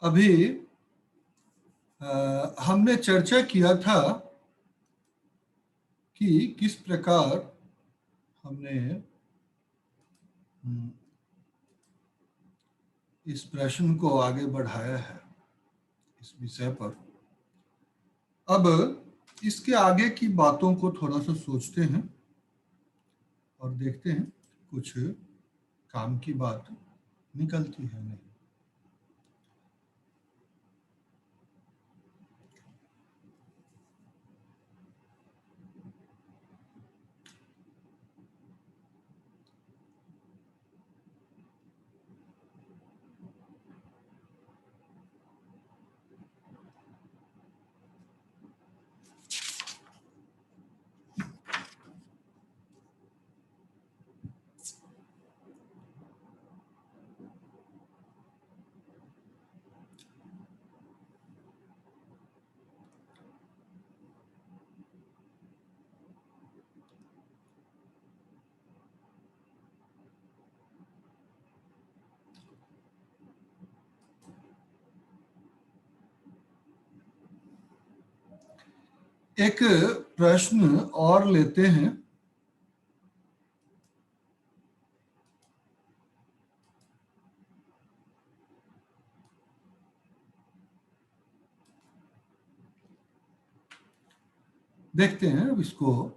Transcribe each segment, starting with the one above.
अभी हमने चर्चा किया था कि किस प्रकार हमने इस प्रश्न को आगे बढ़ाया है इस विषय पर। अब इसके आगे की बातों को थोड़ा सा सोचते हैं और देखते हैं कुछ काम की बात निकलती है नहीं। एक प्रश्न और लेते हैं। देखते हैं अब इसको।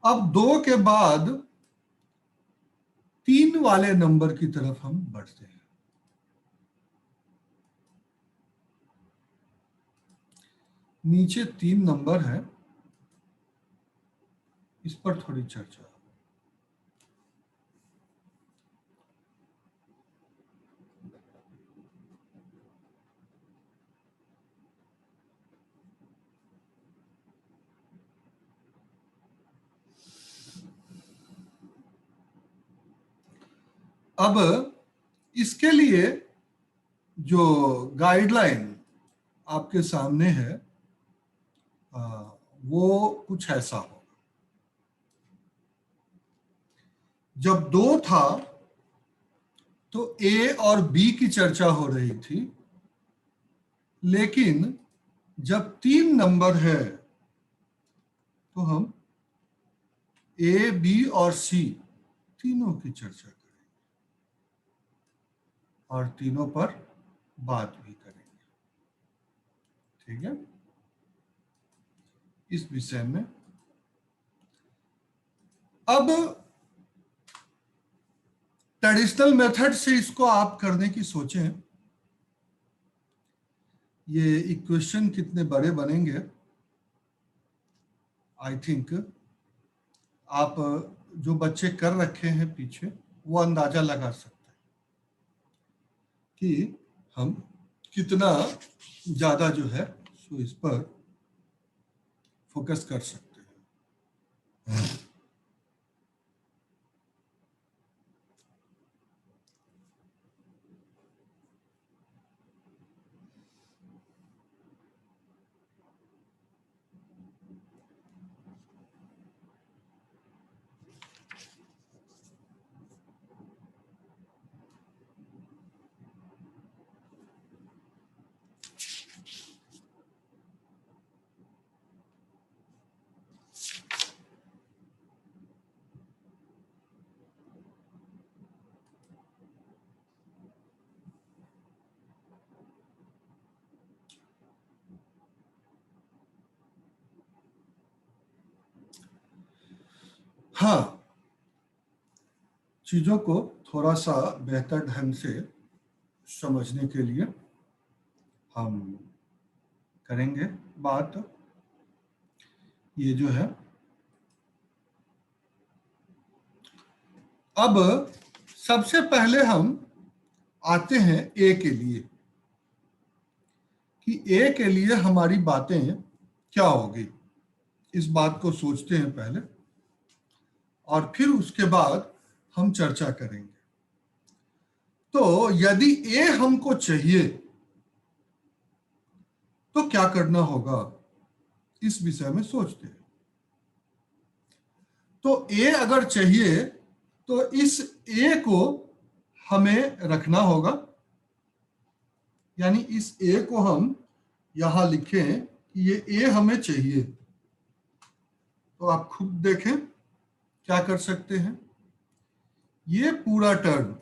अब 2 के बाद 3 वाले नंबर की तरफ हम बढ़ते हैं। नीचे 3 नंबर है, इस पर थोड़ी चर्चा। अब इसके लिए जो गाइडलाइन आपके सामने है वो कुछ ऐसा हो। जब 2 था तो ए और बी की चर्चा हो रही थी, लेकिन जब 3 नंबर है तो हम ए, बी और सी तीनों की चर्चा करेंगे और तीनों पर बात भी करेंगे। ठीक है, इस विषय में। अब ट्रेडिशनल मेथड से इसको आप करने की सोचें। ये इक्वेशन कितने बड़े बनेंगे, आई थिंक आप जो बच्चे कर रखे हैं पीछे वो अंदाजा लगा सकते हैं कि हम कितना ज्यादा जो है सो इस पर फोकस कर सकते हैं। हाँ, चीजों को थोड़ा सा बेहतर ढंग से समझने के लिए हम करेंगे बात। ये जो है, अब सबसे पहले हम आते हैं ए के लिए कि ए के लिए हमारी बातें क्या होगी। इस बात को सोचते हैं पहले और फिर उसके बाद हम चर्चा करेंगे। तो यदि ए हमको चाहिए तो क्या करना होगा, इस विषय में सोचते हैं। तो ए अगर चाहिए तो इस ए को हमें रखना होगा, यानी इस ए को हम यहां लिखें कि ये ए हमें चाहिए। तो आप खुद देखें क्या कर सकते हैं। ये पूरा टर्म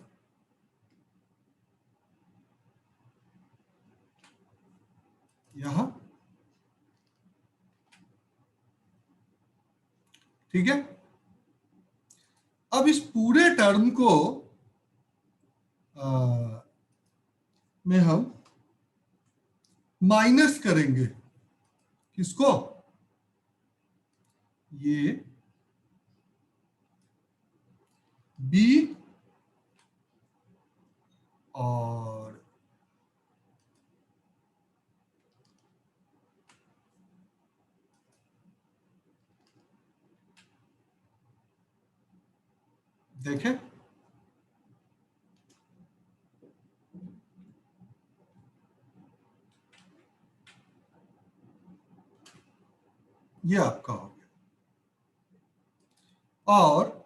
यहां, ठीक है। अब इस पूरे टर्म को में हम माइनस करेंगे। किसको? ये बी और देखें, ये आपका हो गया। और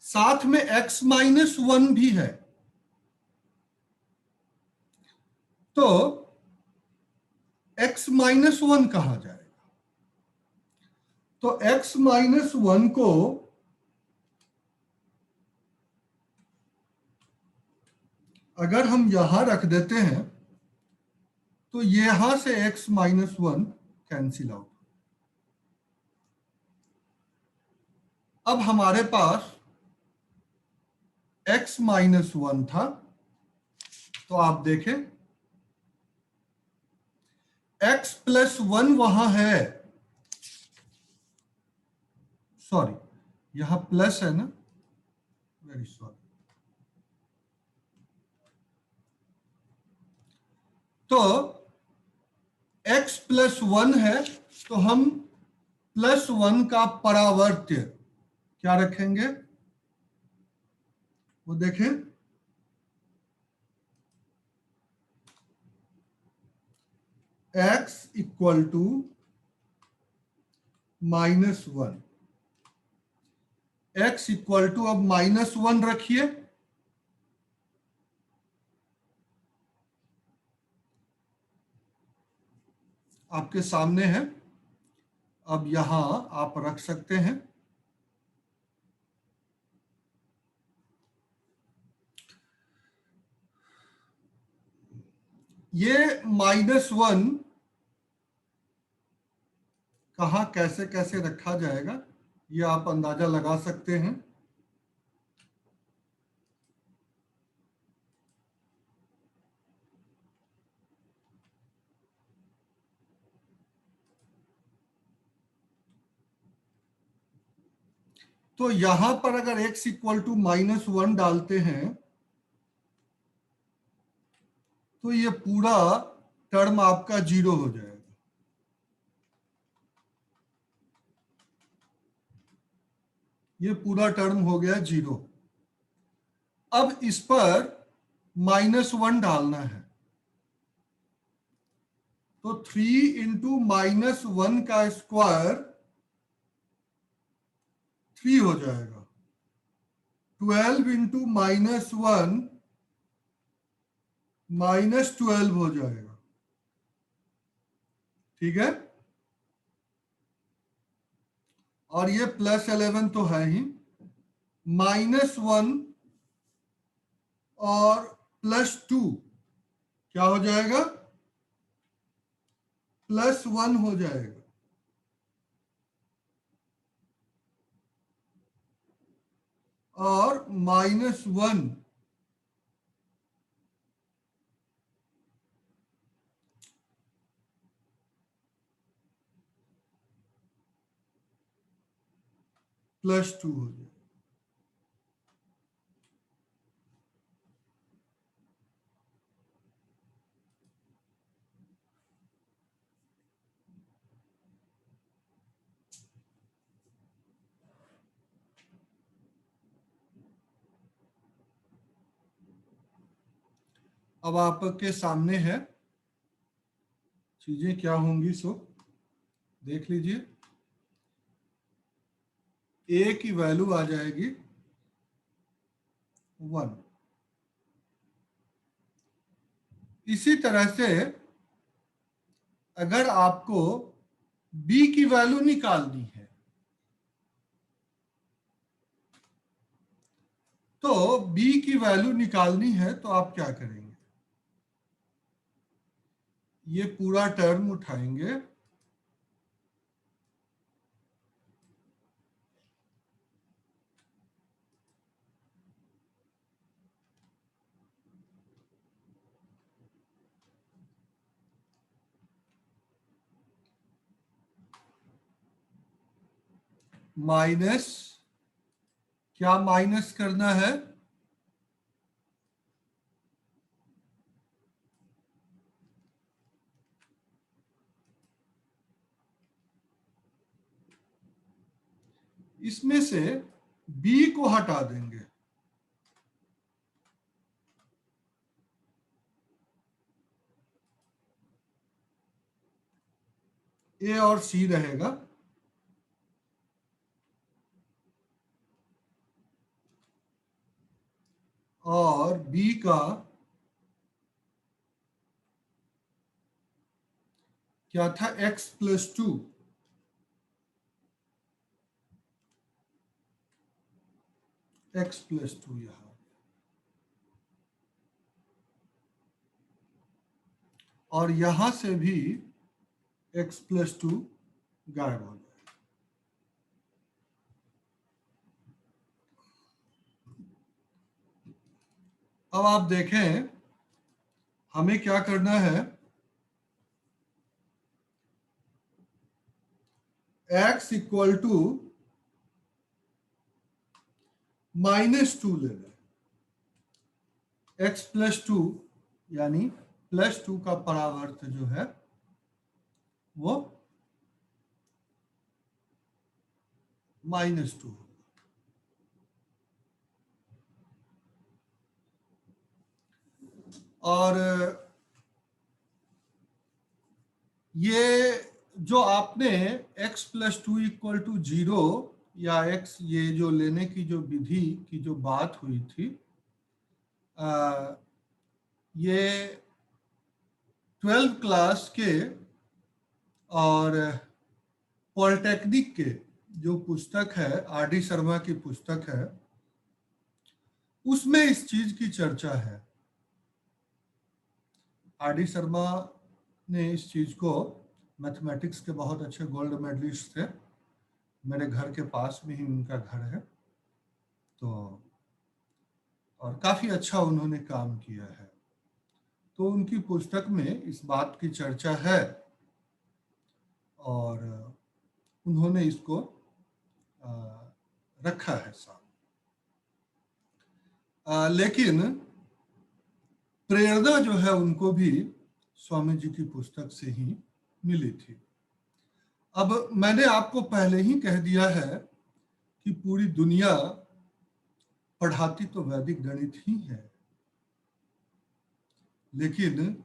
साथ में x-1 भी है। तो x-1 कहा जाएगा। तो x-1 को अगर हम यहां रख देते हैं तो यहां से x-1 कैंसिल आउट। अब हमारे पास x-1 था, तो आप देखें x+1 वहां है, सॉरी यहां प्लस है ना, वेरी सॉरी। तो x+1 है, तो हम +1 का परावर्त्य क्या रखेंगे, वो देखें। x equal to -1, x equal to अब -1 रखिए। आपके सामने है, अब यहां आप रख सकते हैं। ये -1 कहां कैसे कैसे रखा जाएगा, ये आप अंदाजा लगा सकते हैं। तो यहां पर अगर x इक्वल टू -1 डालते हैं तो ये पूरा टर्म आपका 0 हो जाएगा। ये पूरा टर्म हो गया 0। अब इस पर -1 डालना है, तो 3 इंटू -1 का स्क्वायर 3 हो जाएगा। 12 इंटू -1 -12 हो जाएगा, ठीक है। और ये +11 तो है ही, -1 और +2 क्या हो जाएगा, +1 हो जाएगा। और -1 +2 हो जाएगा। अब आपके सामने है, चीजें क्या होंगी सो देख लीजिए। ए की वैल्यू आ जाएगी 1। इसी तरह से अगर आपको बी की वैल्यू निकालनी है तो बी की वैल्यू निकालनी है तो आप क्या करेंगे, ये पूरा टर्म उठाएंगे, माइनस, क्या माइनस करना है, इसमें से बी को हटा देंगे, ए और सी रहेगा, और बी का क्या था, x+2, x+2 यहां, और यहां से भी x+2 गायब हो जाए। अब आप देखें हमें क्या करना है, x इक्वल टू -2 ले लें, x+2 यानी +2 का परावर्त जो है वो -2 होगा। और ये जो आपने x+2 इक्वल टू 0 या x, ये जो लेने की जो विधि की जो बात हुई थी, ये 12th क्लास के और पॉलिटेक्निक के जो पुस्तक है, आर डी शर्मा की पुस्तक है, उसमें इस चीज की चर्चा है। आर डी शर्मा ने इस चीज को, मैथमेटिक्स के बहुत अच्छे गोल्ड मेडलिस्ट थे, मेरे घर के पास में ही उनका घर है, तो और काफी अच्छा उन्होंने काम किया है, तो उनकी पुस्तक में इस बात की चर्चा है और उन्होंने इसको रखा है सामने। लेकिन प्रेरणा जो है उनको भी स्वामी जी की पुस्तक से ही मिली थी। अब मैंने आपको पहले ही कह दिया है कि पूरी दुनिया पढ़ाती तो वैदिक गणित ही है, लेकिन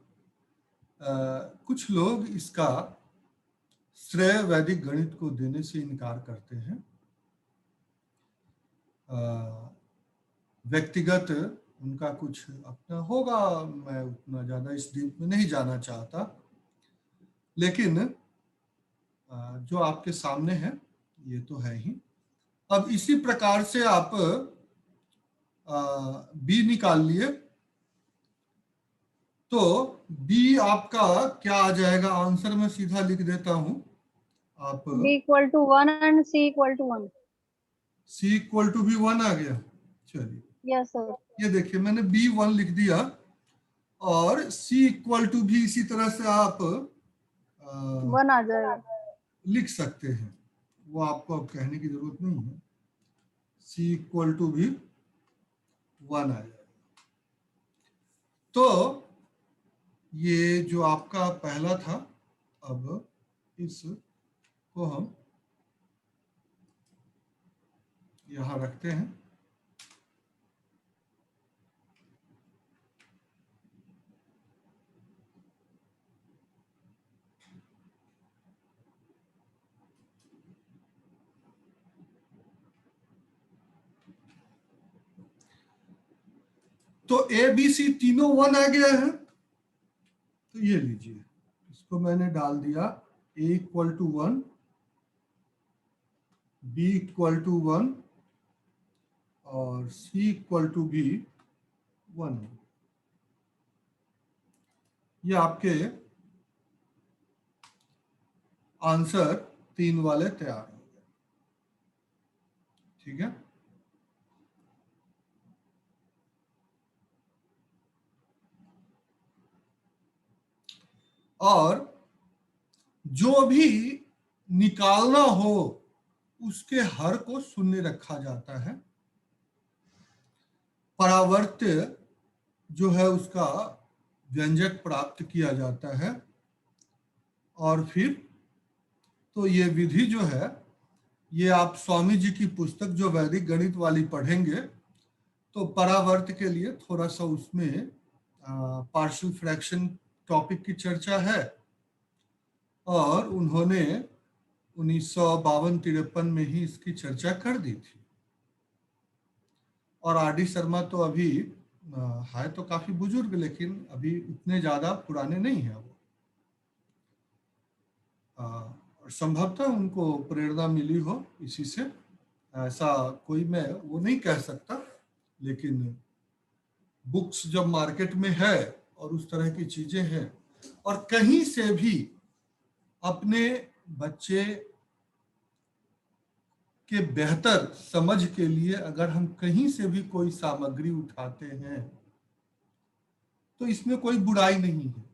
कुछ लोग इसका श्रेय वैदिक गणित को देने से इनकार करते हैं। व्यक्तिगत उनका कुछ अपना होगा, मैं उतना ज़्यादा इस डीप में नहीं जाना चाहता, लेकिन जो आपके सामने है ये तो है ही। अब इसी प्रकार से आप बी निकाल लिए तो बी आपका क्या आ जाएगा, आंसर मैं सीधा लिख देता हूं, आप b equal to 1 and c equal to 1। c equal to भी 1 आ गया। चलिए यस सर। ये देखिए मैंने b1 लिख दिया, और c इक्वल टू भी इसी तरह से आप 1 आ जाएगा। लिख सकते हैं, वो आपको अब कहने की जरूरत नहीं है, c इक्वल टू भी 1 आ जाएगा। तो ये जो आपका पहला था, अब इसको हम यहां रखते हैं। तो ए बी सी तीनों 1 आ गया है, तो ये लीजिए, इसको मैंने डाल दिया a equal to 1, b equal to 1 और c इक्वल टू भी 1। ये आपके आंसर 3 वाले तैयार हो गए। ठीक है, और जो भी निकालना हो उसके हर को शून्य रखा जाता है। परावर्त्य जो है उसका व्यंजक प्राप्त किया जाता है, और फिर तो ये विधि जो है, ये आप स्वामी जी की पुस्तक जो वैदिक गणित वाली पढ़ेंगे तो परावर्त के लिए थोड़ा सा उसमें पार्शियल फ्रैक्शन टॉपिक की चर्चा है, और उन्होंने 1952-53 में ही इसकी चर्चा कर दी थी। और आर डी शर्मा तो अभी है तो काफी बुजुर्ग, लेकिन अभी उतने ज्यादा पुराने नहीं है वो। संभवतः उनको प्रेरणा मिली हो इसी से, ऐसा कोई मैं वो नहीं कह सकता, लेकिन बुक्स जब मार्केट में है और उस तरह की चीजें हैं, और कहीं से भी अपने बच्चे के बेहतर समझ के लिए अगर हम कहीं से भी कोई सामग्री उठाते हैं तो इसमें कोई बुराई नहीं है,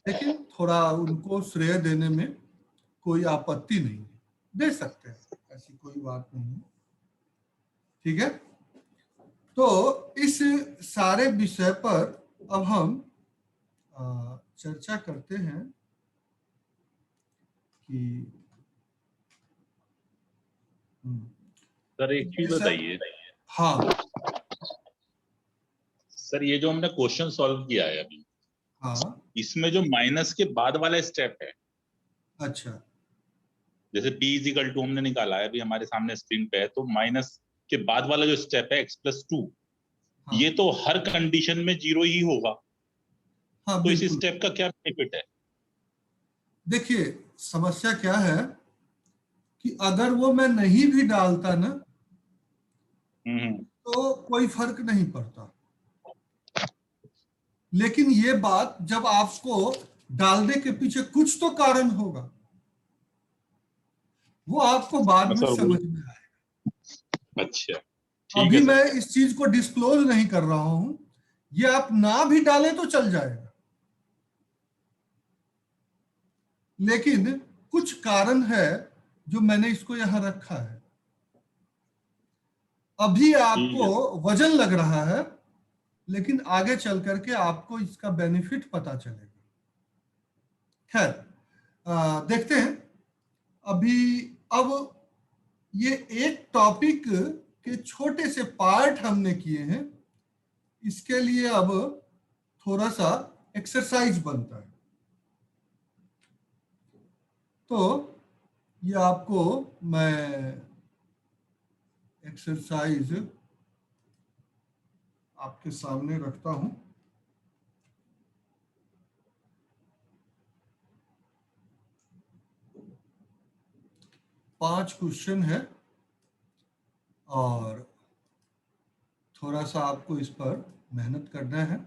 लेकिन थोड़ा उनको श्रेय देने में कोई आपत्ति नहीं है, दे सकते हैं, ऐसी कोई बात नहीं है। ठीक है, तो इस सारे विषय पर अब हम चर्चा करते हैं कि सर एक चीज बताइए। हाँ सर, ये जो हमने क्वेश्चन सॉल्व किया है अभी, हाँ, इसमें जो माइनस के बाद वाला स्टेप है, अच्छा, जैसे p इजिकल टू हमने निकाला है अभी हमारे सामने स्क्रीन पे है, तो माइनस के बाद वाला जो स्टेप है x+2, हाँ, ये तो हर कंडीशन में 0 ही होगा। हाँ, तो इस बिल्कुल। स्टेप का क्या बेनिफिट है? देखिए, समस्या क्या है कि अगर वो मैं नहीं भी डालता ना तो कोई फर्क नहीं पड़ता, लेकिन ये बात जब आपको डालने के पीछे कुछ तो कारण होगा, वो आपको बाद में समझ में आएगा। अच्छा, अभी मैं इस चीज को डिस्क्लोज नहीं कर रहा हूं, ये आप ना भी डालें तो चल जाएगा, लेकिन कुछ कारण है जो मैंने इसको यहां रखा है। अभी आपको वजन लग रहा है, लेकिन आगे चल करके आपको इसका बेनिफिट पता चलेगा। खैर, देखते हैं अभी। अब ये एक टॉपिक के छोटे से पार्ट हमने किए हैं, इसके लिए अब थोड़ा सा एक्सरसाइज बनता है। तो ये आपको मैं एक्सरसाइज आपके सामने रखता हूं। पांच क्वेश्चन है और थोड़ा सा आपको इस पर मेहनत करना है।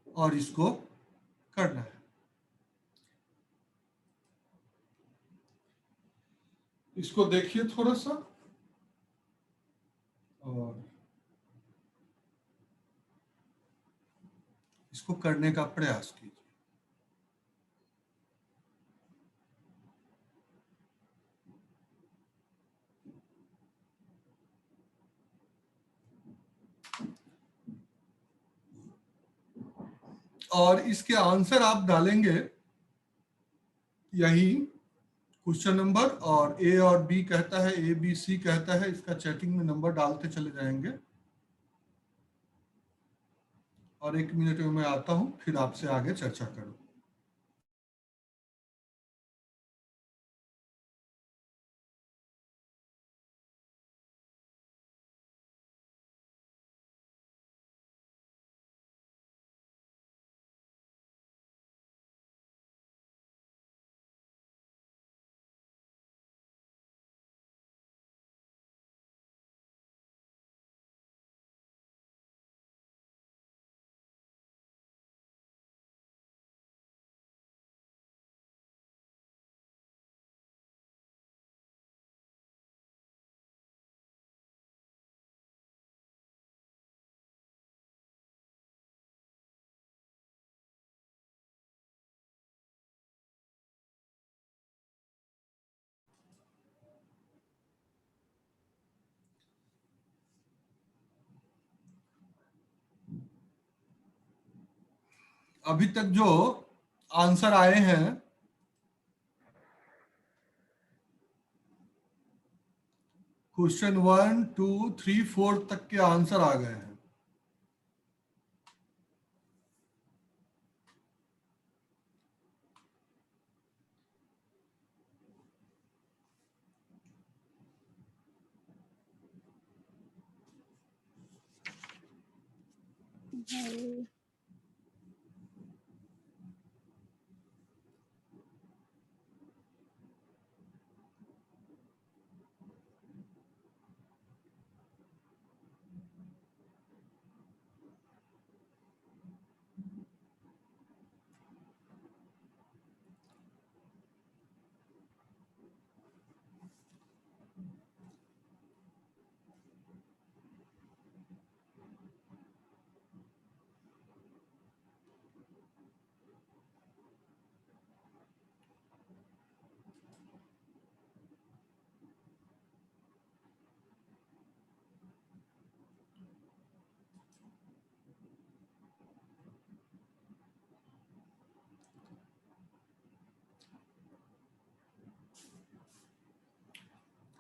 और इसको करना है। इसको देखिए थोड़ा सा और इसको करने का प्रयास कीजिए। और इसके आंसर आप डालेंगे यही क्वेश्चन नंबर, और ए और बी कहता है, ए बी सी कहता है, इसका चैटिंग में नंबर डालते चले जाएंगे। और 1 मिनट में मैं आता हूं, फिर आपसे आगे चर्चा करूं। अभी तक जो आंसर आए हैं क्वेश्चन 1, 2, 3, 4 तक के आंसर आ गए हैं।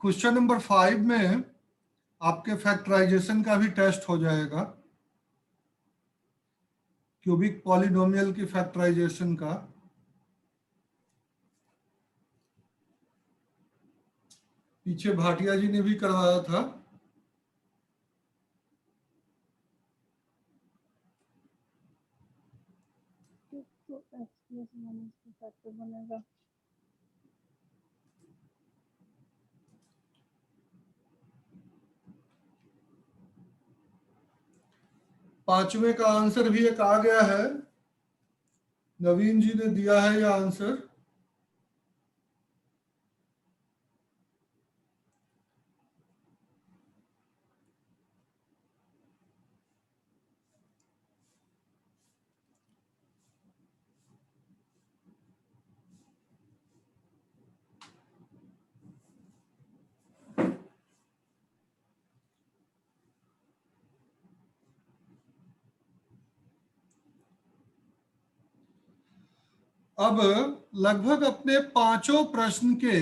क्वेश्चन नंबर 5 में आपके फैक्टराइजेशन का भी टेस्ट हो जाएगा, क्यूबिक पॉलिनोमियल की फैक्टराइजेशन का। पीछे भाटिया जी ने भी करवाया था। तो x plus 1 इसका फैक्टर बनेगा। पांचवें का आंसर भी एक आ गया है, नवीन जी ने दिया है यह आंसर। अब लगभग अपने पांचों प्रश्न के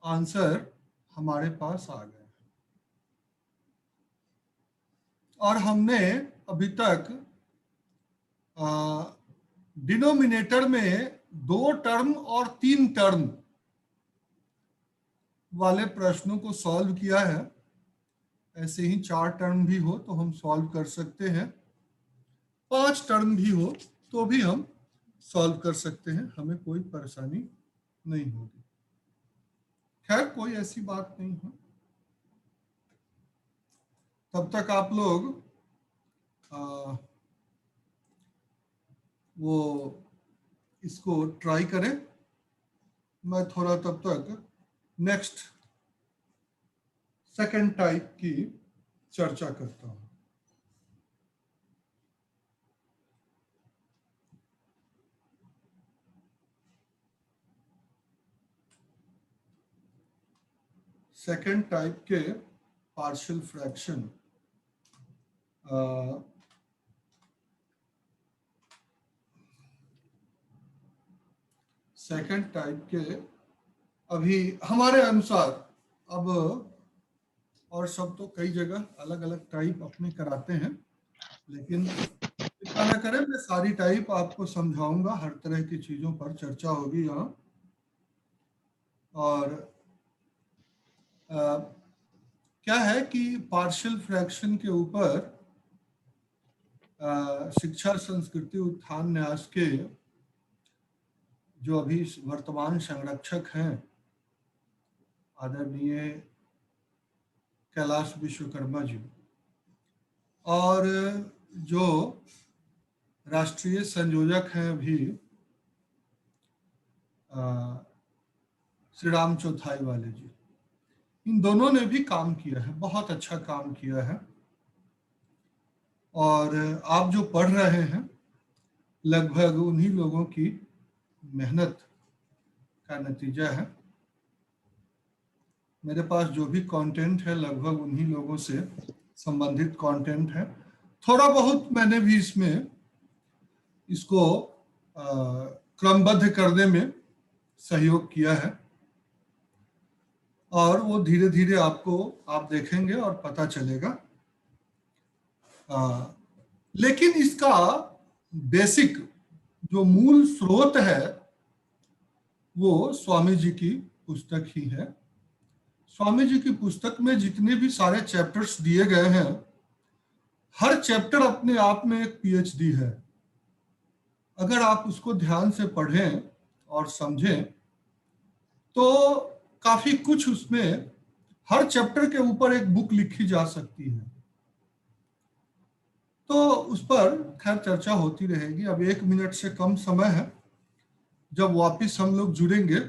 आंसर हमारे पास आ गए और हमने अभी तक डिनोमिनेटर में 2 टर्म और 3 टर्म वाले प्रश्नों को सॉल्व किया है। ऐसे ही 4 टर्म भी हो तो हम सॉल्व कर सकते हैं, 5 टर्म भी हो तो भी हम सॉल्व कर सकते हैं, हमें कोई परेशानी नहीं होगी। खैर कोई ऐसी बात नहीं है। तब तक आप लोग वो इसको ट्राई करें, मैं थोड़ा तब तक नेक्स्ट सेकंड टाइप की चर्चा करता हूं। सेकंड टाइप के पार्शियल फ्रैक्शन सेकंड टाइप के अभी हमारे अनुसार, अब और सब तो कई जगह अलग अलग टाइप अपने कराते हैं, लेकिन इतना ना करें, मैं सारी टाइप आपको समझाऊंगा, हर तरह की चीजों पर चर्चा होगी यहाँ। और क्या है कि पार्शियल फ्रैक्शन के ऊपर शिक्षा संस्कृति उत्थान न्यास के जो अभी वर्तमान संरक्षक हैं आदरणीय कैलाश विश्वकर्मा जी, और जो राष्ट्रीय संयोजक हैं अभी श्री राम चौथाई वाले जी, इन दोनों ने भी काम किया है, बहुत अच्छा काम किया है। और आप जो पढ़ रहे हैं लगभग उन्हीं लोगों की मेहनत का नतीजा है। मेरे पास जो भी कंटेंट है लगभग उन्हीं लोगों से संबंधित कंटेंट है। थोड़ा बहुत मैंने भी इसमें इसको क्रमबद्ध करने में सहयोग किया है, और वो धीरे धीरे आपको आप देखेंगे और पता चलेगा। लेकिन इसका बेसिक जो मूल स्रोत है वो स्वामी जी की पुस्तक ही है। स्वामी जी की पुस्तक में जितने भी सारे चैप्टर्स दिए गए हैं, हर चैप्टर अपने आप में एक पीएचडी है। अगर आप उसको ध्यान से पढ़ें और समझें तो काफी कुछ उसमें, हर चैप्टर के ऊपर एक बुक लिखी जा सकती है। तो उस पर खैर चर्चा होती रहेगी। अब 1 मिनट से कम समय है, जब वापिस हम लोग जुड़ेंगे